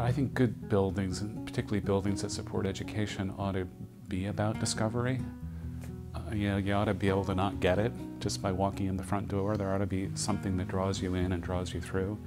I think good buildings, and particularly buildings that support education, ought to be about discovery. You ought to be able to not get it just by walking in the front door. There ought to be something that draws you in and draws you through.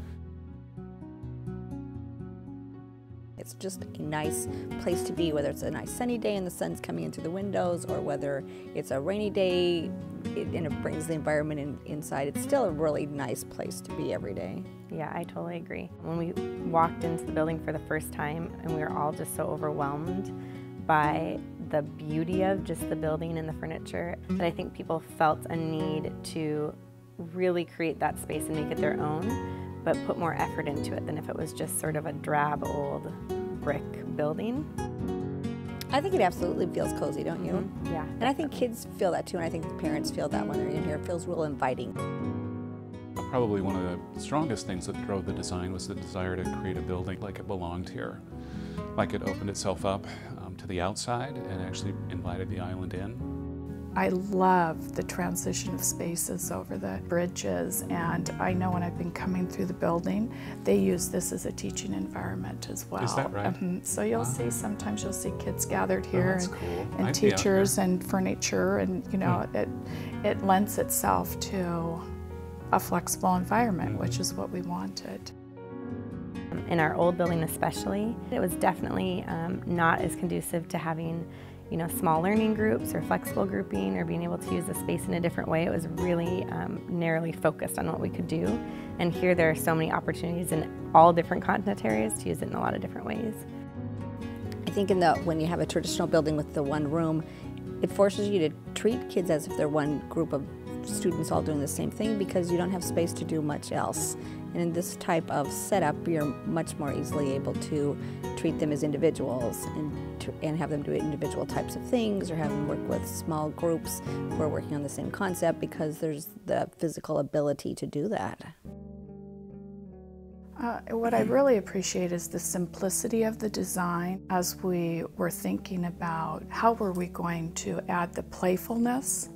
It's just a nice place to be, whether it's a nice sunny day and the sun's coming in through the windows, or whether it's a rainy day and it brings the environment inside. It's still a really nice place to be every day. Yeah, I totally agree. When we walked into the building for the first time, and we were all just so overwhelmed by the beauty of just the building and the furniture, that I think people felt a need to really create that space and make it their own, but put more effort into it than if it was just sort of a drab old brick building. I think it absolutely feels cozy, don't you? Mm-hmm. Yeah. And I think kids feel that too, and I think the parents feel that when they're in here. It feels real inviting. Probably one of the strongest things that drove the design was the desire to create a building like it belonged here, like it opened itself up to the outside and actually invited the island in. I love the transition of spaces over the bridges, and I know when I've been coming through the building, they use this as a teaching environment as well. Is that right? So you'll see, sometimes you'll see kids gathered here, cool. and teachers and furniture, and you know, it lends itself to a flexible environment, which is what we wanted. In our old building especially, it was definitely not as conducive to having, you know, small learning groups or flexible grouping or being able to use the space in a different way. It was really narrowly focused on what we could do. And here there are so many opportunities in all different content areas to use it in a lot of different ways. I think when you have a traditional building with the one room, it forces you to treat kids as if they're one group of students all doing the same thing, because you don't have space to do much else. And in this type of setup, you're much more easily able to treat them as individuals and have them do individual types of things, or have them work with small groups who are working on the same concept, because there's the physical ability to do that. What I really appreciate is the simplicity of the design. As we were thinking about how were we going to add the playfulness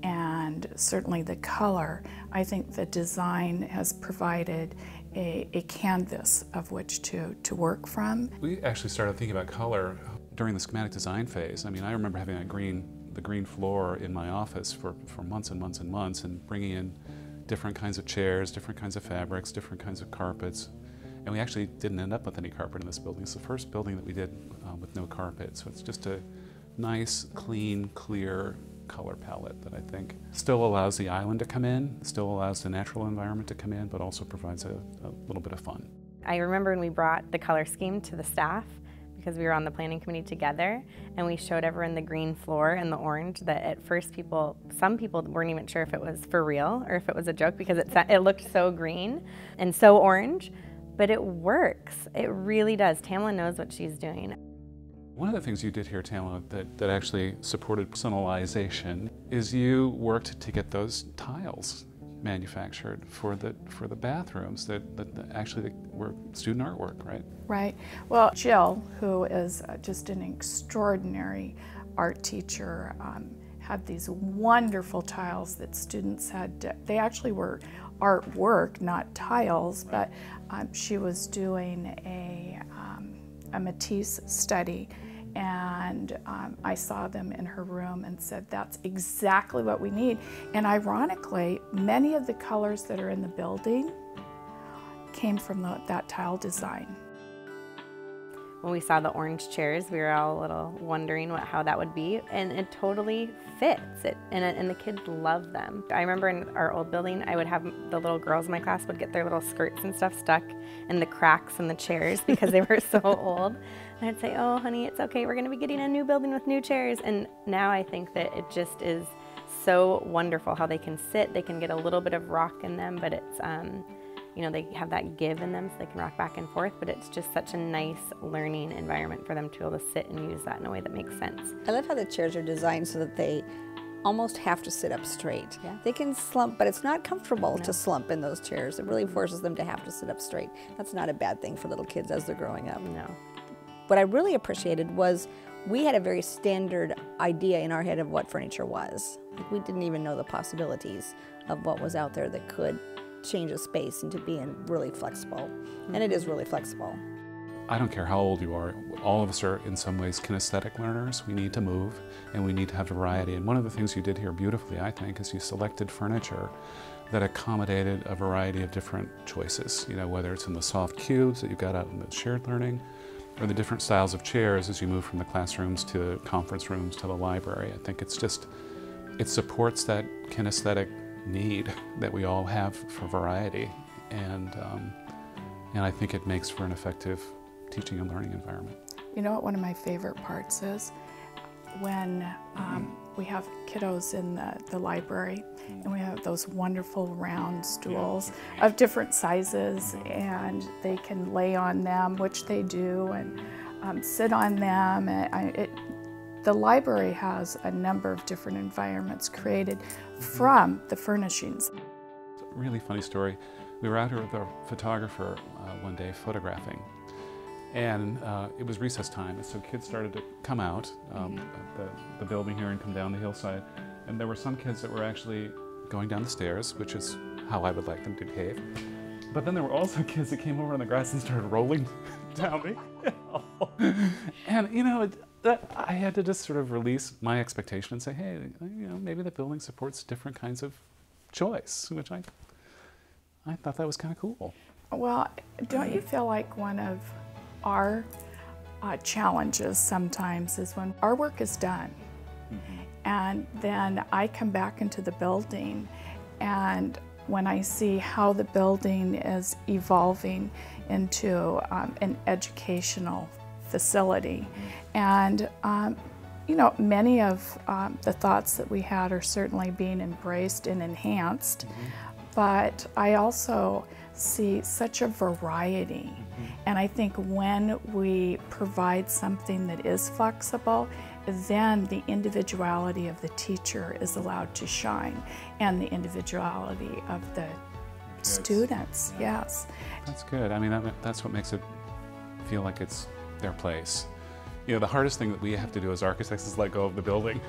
and certainly the color, I think the design has provided a canvas of which to work from. We actually started thinking about color during the schematic design phase. I mean, I remember having the green floor in my office for months and months and months, and bringing in different kinds of chairs, different kinds of fabrics, different kinds of carpets. And we actually didn't end up with any carpet in this building. It's the first building that we did with no carpet. So it's just a nice, clean, clear color palette that I think still allows the island to come in, still allows the natural environment to come in, but also provides a little bit of fun. I remember when we brought the color scheme to the staff, because we were on the planning committee together, and we showed everyone the green floor and the orange, that at first some people weren't even sure if it was for real or if it was a joke, because it looked so green and so orange, but it works. It really does. Tamela knows what she's doing. One of the things you did here, Tamela, that actually supported personalization is you worked to get those tiles manufactured for the bathrooms that actually were student artwork, right? Right. Well, Jill, who is just an extraordinary art teacher, had these wonderful tiles that students had. They actually were artwork, not tiles, but she was doing a Matisse study, and I saw them in her room and said, that's exactly what we need. And ironically, many of the colors that are in the building came from that tile design. When we saw the orange chairs, we were all a little wondering how that would be, and it totally fits. And the kids love them. I remember in our old building, I would have the little girls in my class would get their little skirts and stuff stuck in the cracks in the chairs because they were so old. And I'd say, oh, honey, it's okay. We're going to be getting a new building with new chairs. And now I think that it just is so wonderful how they can sit. They can get a little bit of rock in them, but it's, you know, they have that give in them so they can rock back and forth, but it's just such a nice learning environment for them to be able to sit and use that in a way that makes sense. I love how the chairs are designed so that they almost have to sit up straight. Yeah. They can slump, but it's not comfortable to slump in those chairs. It really forces them to have to sit up straight. That's not a bad thing for little kids as they're growing up. No. What I really appreciated was we had a very standard idea in our head of what furniture was. Like, we didn't even know the possibilities of what was out there that could change a space into being really flexible. And it is really flexible. I don't care how old you are, all of us are in some ways kinesthetic learners. We need to move and we need to have variety. And one of the things you did here beautifully, I think, is you selected furniture that accommodated a variety of different choices. You know, whether it's in the soft cubes that you got out in the shared learning, or the different styles of chairs as you move from the classrooms to conference rooms to the library. I think it's just, it supports that kinesthetic need that we all have for variety. And I think it makes for an effective teaching and learning environment. You know what one of my favorite parts is? When we have kiddos in the library, and we have those wonderful round stools of different sizes, and they can lay on them, which they do, and sit on them. The library has a number of different environments created from the furnishings. It's a really funny story. We were out here with a photographer one day photographing, and it was recess time, and so kids started to come out the building here and come down the hillside, and there were some kids that were actually going down the stairs, which is how I would like them to behave. But then there were also kids that came over on the grass and started rolling down the hill. And you know, I had to just sort of release my expectation and say, hey, you know, maybe the building supports different kinds of choice, which I thought that was kind of cool. Well, don't you feel like one of our challenges sometimes is when our work is done, and then I come back into the building, and when I see how the building is evolving into an educational facility, and you know, many of the thoughts that we had are certainly being embraced and enhanced, but I also see such a variety. And I think when we provide something that is flexible, then the individuality of the teacher is allowed to shine, and the individuality of the students, yes. That's good. I mean, that's what makes it feel like it's their place. You know, the hardest thing that we have to do as architects is let go of the building.